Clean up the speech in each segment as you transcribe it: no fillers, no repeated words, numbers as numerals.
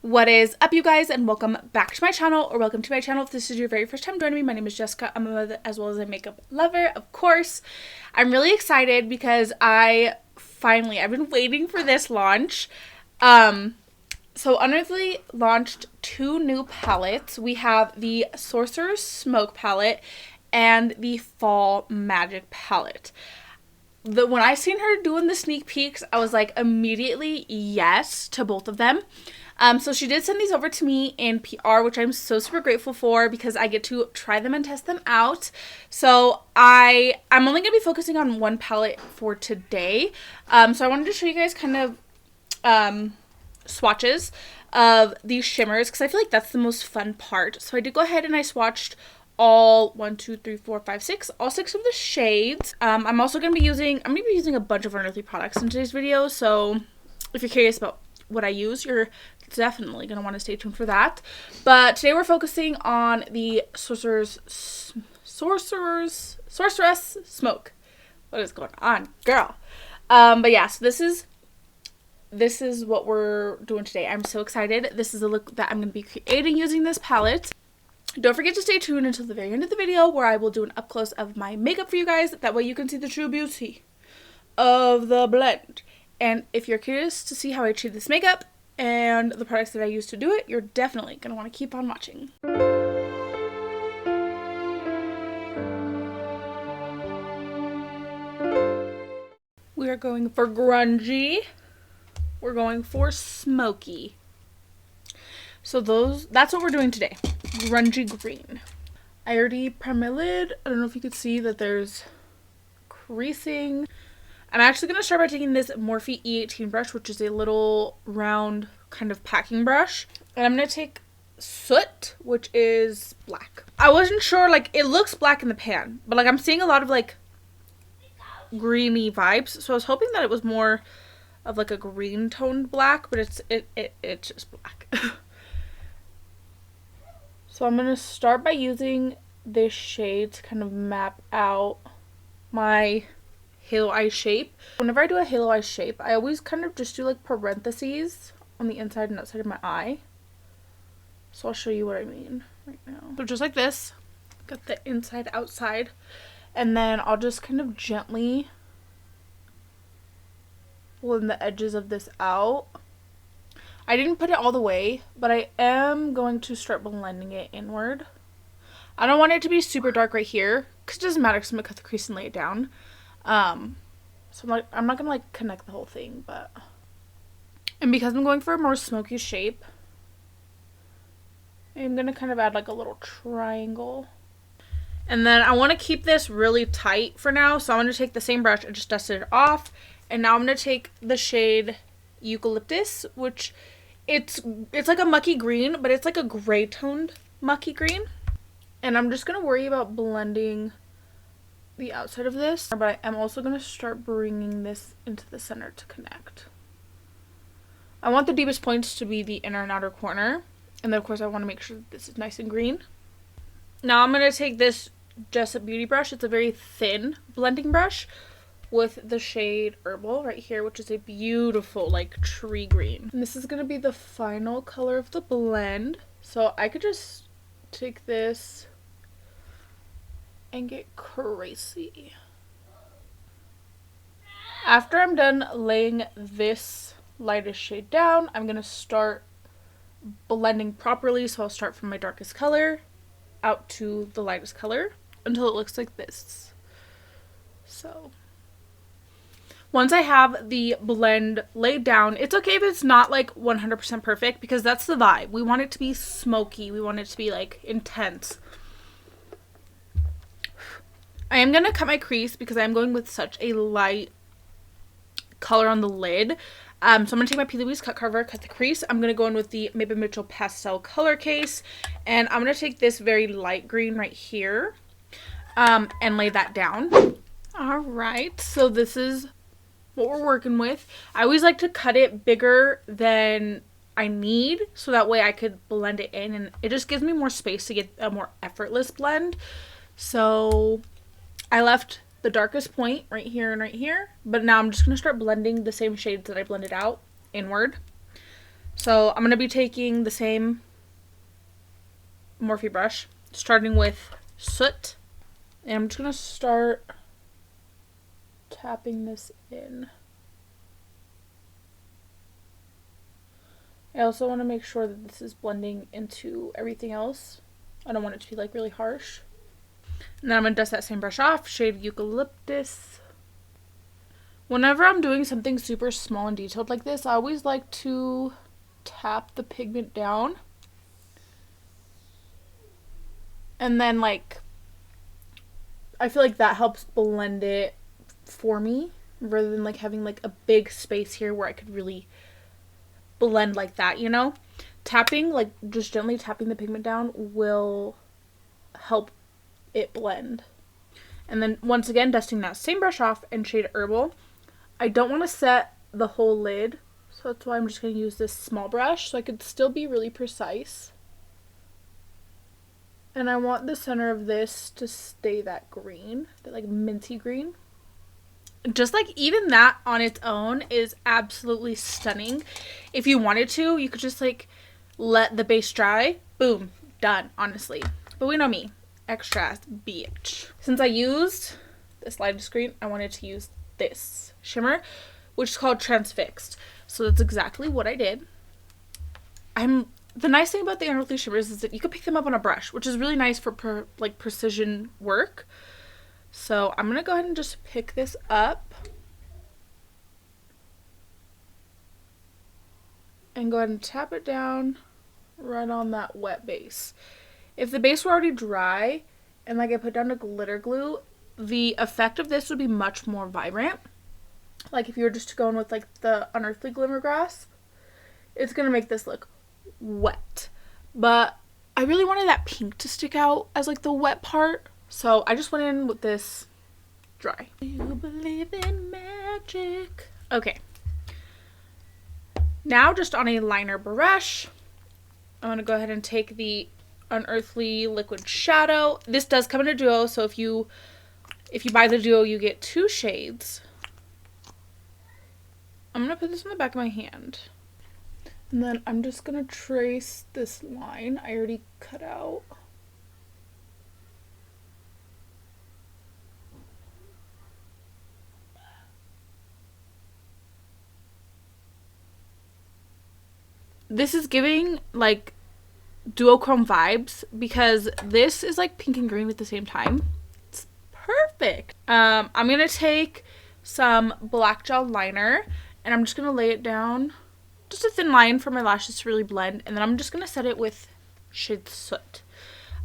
What is up, you guys, and welcome back to my channel, or welcome to my channel if this is your very first time joining me. My name is Jessica. I'm a mother as well as a makeup lover, of course. I'm really excited because I've been waiting for this launch. So Unearthly launched two new palettes. We have the Sorcerous Smoke palette and the Fall Magic palette. When I seen her doing the sneak peeks, I was like immediately yes to both of them. So she did send these over to me in PR, which I'm so super grateful for because I get to try them and test them out. So I'm only going to be focusing on one palette for today. So I wanted to show you guys kind of swatches of these shimmers because I feel like that's the most fun part. So I did go ahead and I swatched all 1, 2, 3, 4, 5, 6, all 6 of the shades. I'm also going to be using a bunch of Unearthly products in today's video. So if you're curious about what I use, you're definitely going to want to stay tuned for that. But today we're focusing on the Sorcerous Smoke. What is going on, girl? But yeah, so this is what we're doing today. I'm so excited. This is a look that I'm going to be creating using this palette. Don't forget to stay tuned until the very end of the video where I will do an up close of my makeup for you guys. That way you can see the true beauty of the blend. And if you're curious to see how I achieve this makeup and the products that I use to do it, you're definitely going to want to keep on watching. We are going for grungy. We're going for smoky. So that's what we're doing today. Grungy green. I already primed my lid. I don't know if you could see that there's creasing. I'm actually going to start by taking this Morphe E18 brush, which is a little round kind of packing brush. And I'm going to take Soot, which is black. I wasn't sure, like, it looks black in the pan, but, like, I'm seeing a lot of, like, greeny vibes. So I was hoping that it was more of, like, a green toned black, but it's just black. So I'm going to start by using this shade to kind of map out my halo eye shape. Whenever I do a halo eye shape, I always kind of just do like parentheses on the inside and outside of my eye. So I'll show you what I mean right now. So just like this, got the inside outside, and then I'll just kind of gently blend the edges of this out. I didn't put it all the way, but I am going to start blending it inward. I don't want it to be super dark right here because it doesn't matter because I'm gonna cut the crease and lay it down. So I'm not gonna like connect the whole thing, and because I'm going for a more smoky shape, I'm gonna kind of add like a little triangle. And then I want to keep this really tight for now, so I'm gonna take the same brush and just dust it off. And now I'm gonna take the shade Eucalyptus, which it's like a mucky green, but it's like a gray toned mucky green. And I'm just gonna worry about blending the outside of this, but I am also going to start bringing this into the center to connect. I want the deepest points to be the inner and outer corner, and then of course I want to make sure that this is nice and green. Now I'm going to take this Jessup Beauty brush. It's a very thin blending brush with the shade Herbal right here, which is a beautiful like tree green. And this is going to be the final color of the blend, so I could just take this and get crazy. After I'm done laying this lightest shade down, I'm gonna start blending properly. So I'll start from my darkest color out to the lightest color until it looks like this. So once I have the blend laid down, it's okay if it's not like 100% perfect because that's the vibe. We want it to be smoky. We want it to be like intense. I am going to cut my crease because I'm going with such a light color on the lid. So I'm going to take my P. Louise cut carver, cut the crease. I'm going to go in with the Maybelline Mitchell Pastel Color Case. And I'm going to take this very light green right here and lay that down. Alright, so this is what we're working with. I always like to cut it bigger than I need so that way I could blend it in. And it just gives me more space to get a more effortless blend. So I left the darkest point right here and right here, but now I'm just going to start blending the same shades that I blended out inward. So I'm going to be taking the same Morphe brush, starting with Soot. And I'm just going to start tapping this in. I also want to make sure that this is blending into everything else. I don't want it to be like really harsh. And then I'm going to dust that same brush off, shade Eucalyptus. Whenever I'm doing something super small and detailed like this, I always like to tap the pigment down. And then like, I feel like that helps blend it for me, rather than like having like a big space here where I could really blend like that, you know? Tapping, like just gently tapping the pigment down will help it blend. And then once again, dusting that same brush off and shade Herbal. I don't want to set the whole lid, so that's why I'm just going to use this small brush so I could still be really precise. And I want the center of this to stay that green, that like minty green. Just like even that on its own is absolutely stunning. If you wanted to, you could just like let the base dry. Boom, done, honestly. But we know me, extra ass bitch. Since I used this lighted screen, I wanted to use this shimmer, which is called Transfixed. So that's exactly what I did. The nice thing about the Unearthly shimmers is that you can pick them up on a brush, which is really nice for precision work. So I'm gonna go ahead and just pick this up and go ahead and tap it down right on that wet base. If the base were already dry and like I put down a glitter glue, the effect of this would be much more vibrant. Like if you were just going with like the Unearthly Glimmer Grass, it's gonna make this look wet. But I really wanted that pink to stick out as like the wet part, so I just went in with this dry. You believe in magic. Okay. Now just on a liner brush, I'm gonna go ahead and take the Unearthly Liquid Shadow. This does come in a duo, so if you buy the duo, you get 2 shades. I'm gonna put this on the back of my hand. And then I'm just gonna trace this line I already cut out. This is giving like duochrome vibes because this is like pink and green at the same time. It's perfect. I'm gonna take some black gel liner and I'm just gonna lay it down, just a thin line for my lashes to really blend, and then I'm just gonna set it with shade Soot.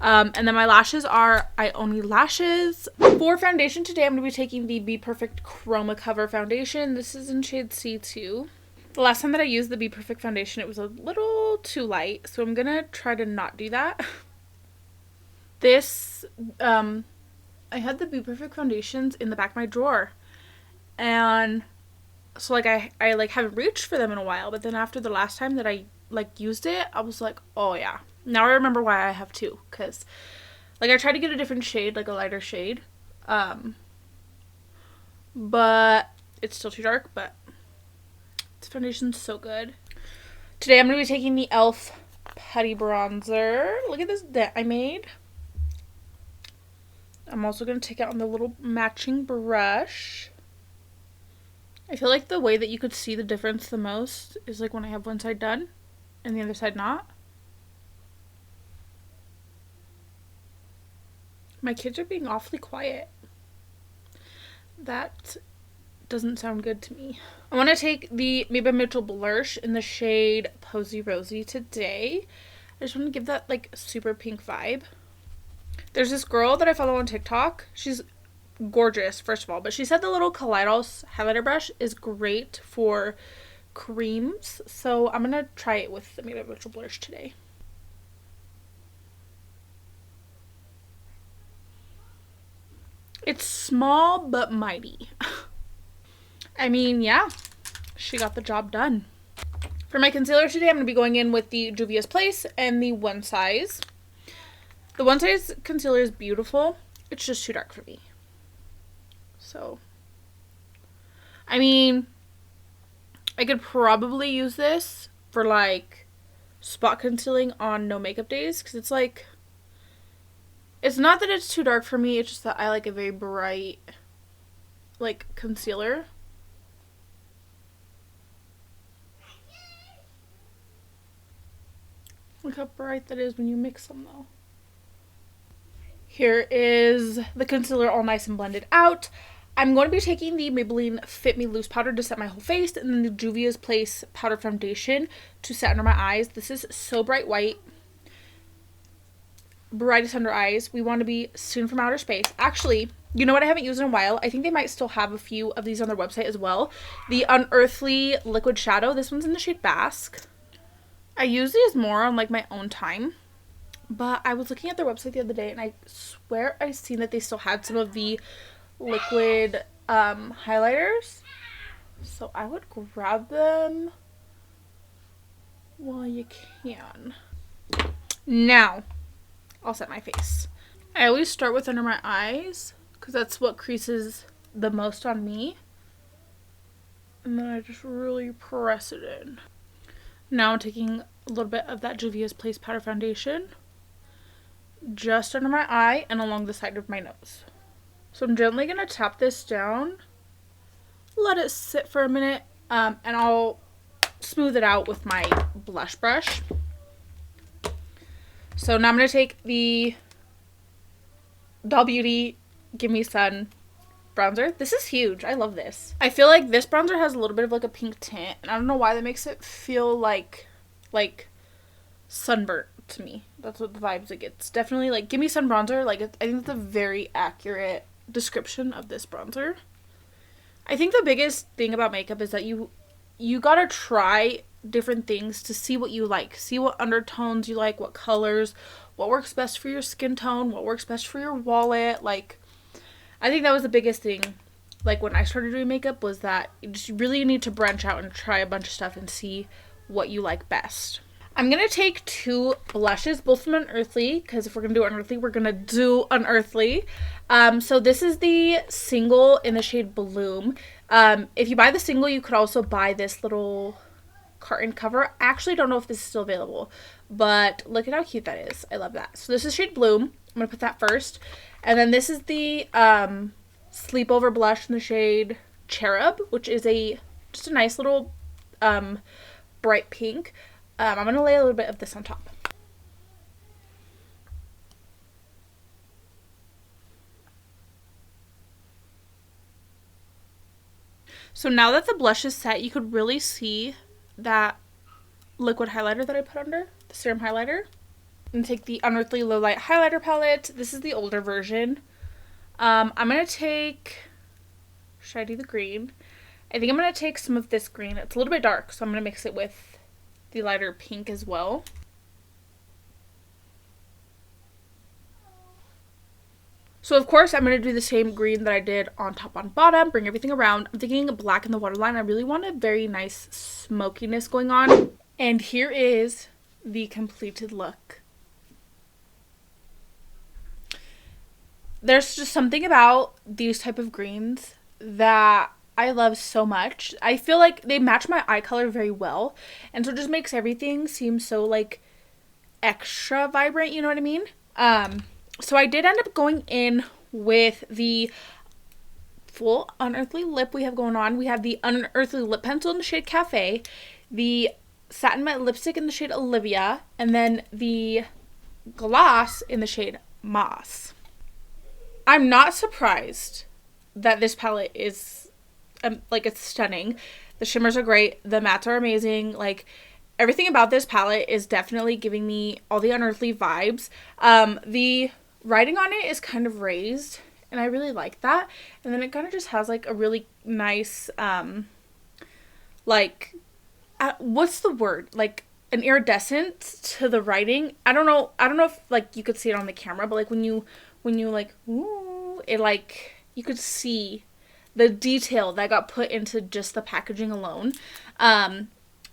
And then my lashes are IONI Lashes. For foundation today, I'm gonna be taking the BPerfect Chroma Cover Foundation. This is in shade C2. The last time that I used the BPerfect foundation, it was a little too light, so I'm gonna try to not do that. This, I had the BPerfect foundations in the back of my drawer, and so like I like haven't reached for them in a while, but then after the last time that I like used it, I was like, oh yeah, now I remember why I have 2, because like I tried to get a different shade, like a lighter shade, but it's still too dark. But this foundation's so good. Today I'm going to be taking the e.l.f. Putty Bronzer. Look at this dent I made. I'm also going to take it on the little matching brush. I feel like the way that you could see the difference the most is like when I have one side done and the other side not. My kids are being awfully quiet. That doesn't sound good to me. I want to take the Maybelline Mitchell Blursh in the shade Posey Rosey today. I just want to give that like super pink vibe. There's this girl that I follow on TikTok. She's gorgeous, first of all, but she said the little Kaleidos highlighter brush is great for creams, so I'm gonna try it with the Maybelline Mitchell Blursh today. It's small but mighty. I mean, yeah, she got the job done. For my concealer today, I'm going to be going in with the Juvias Place and the OneSize. The OneSize concealer is beautiful. It's just too dark for me. So, I mean, I could probably use this for like spot concealing on no makeup days, because it's like, it's not that it's too dark for me, it's just that I like a very bright like concealer. Look how bright that is when you mix them though. Here is the concealer all nice and blended out. I'm going to be taking the Maybelline Fit Me Loose powder to set my whole face, and then the Juvias Place powder foundation to set under my eyes. This is so bright white. Brightest under eyes. We want to be seen from outer space. Actually, you know what I haven't used in a while? I think they might still have a few of these on their website as well. The Unearthly Liquid Shadow. This one's in the shade Bask. I use these more on like my own time. But I was looking at their website the other day, and I swear I seen that they still had some of the liquid highlighters. So I would grab them while you can. Now, I'll set my face. I always start with under my eyes, because that's what creases the most on me. And then I just really press it in. Now I'm taking a little bit of that Juvias Place powder foundation just under my eye and along the side of my nose. So I'm gently going to tap this down, let it sit for a minute, and I'll smooth it out with my blush brush. So now I'm going to take the Doll Beauty Gimme Sun bronzer. This is huge. I love this. I feel like this bronzer has a little bit of like a pink tint, and I don't know why that makes it feel like sunburnt to me. That's what the vibes it gets. Definitely like Gimme Sun bronzer. Like, I think it's a very accurate description of this bronzer. I think the biggest thing about makeup is that you gotta try different things to see what you like, see what undertones you like, what colors, what works best for your skin tone, what works best for your wallet. Like, I think that was the biggest thing, like when I started doing makeup, was that you just really need to branch out and try a bunch of stuff and see what you like best. I'm going to take two blushes, both from Unearthly, because if we're going to do Unearthly, we're going to do Unearthly. So this is the single in the shade Bloom. If you buy the single, you could also buy this little carton cover. I actually don't know if this is still available, but look at how cute that is. I love that. So this is shade Bloom. I'm going to put that first. And then this is the Sleepover blush in the shade Cherub, which is just a nice little bright pink. I'm going to lay a little bit of this on top. So now that the blush is set, you could really see that liquid highlighter that I put under, the serum highlighter. And take the Unearthly Low Light Highlighter Palette. This is the older version. I'm going to take, should I do the green? I think I'm going to take some of this green. It's a little bit dark, so I'm going to mix it with the lighter pink as well. So of course I'm going to do the same green that I did on top on bottom, bring everything around. I'm thinking black in the waterline. I really want a very nice smokiness going on. And here is the completed look. There's just something about these type of greens that I love so much. I feel like they match my eye color very well, and so it just makes everything seem so like extra vibrant, you know what I mean? So I did end up going in with the full Unearthly lip we have going on. We have the Unearthly lip pencil in the shade Cafe, the Satin Matte lipstick in the shade Olivia, and then the gloss in the shade Moss. I'm not surprised that this palette is like, it's stunning. The shimmers are great. The mattes are amazing. Like, everything about this palette is definitely giving me all the Unearthly vibes. The writing on it is kind of raised, and I really like that. And then it kind of just has like a really nice, what's the word? Like an iridescence to the writing. I don't know if like you could see it on the camera, but like when you like, ooh, it like, you could see the detail that got put into just the packaging alone.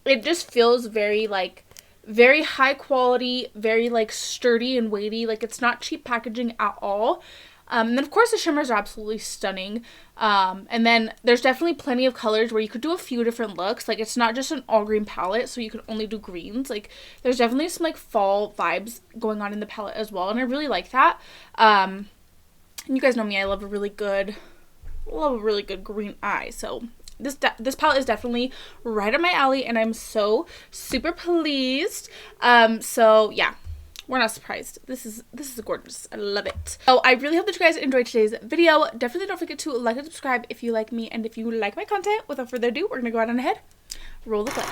It just feels very like, very high quality, very like sturdy and weighty. Like, it's not cheap packaging at all. And then of course the shimmers are absolutely stunning. And then there's definitely plenty of colors where you could do a few different looks. Like it's not just an all green palette, so you can only do greens. Like there's definitely some like fall vibes going on in the palette as well, and I really like that. And you guys know me, I love a really good green eye. So this palette is definitely right up my alley, and I'm so super pleased. So yeah, we're not surprised. This is gorgeous. I love it. So I really hope that you guys enjoyed today's video. Definitely don't forget to like and subscribe if you like me and if you like my content. Without further ado, we're gonna go out and ahead, roll the clip.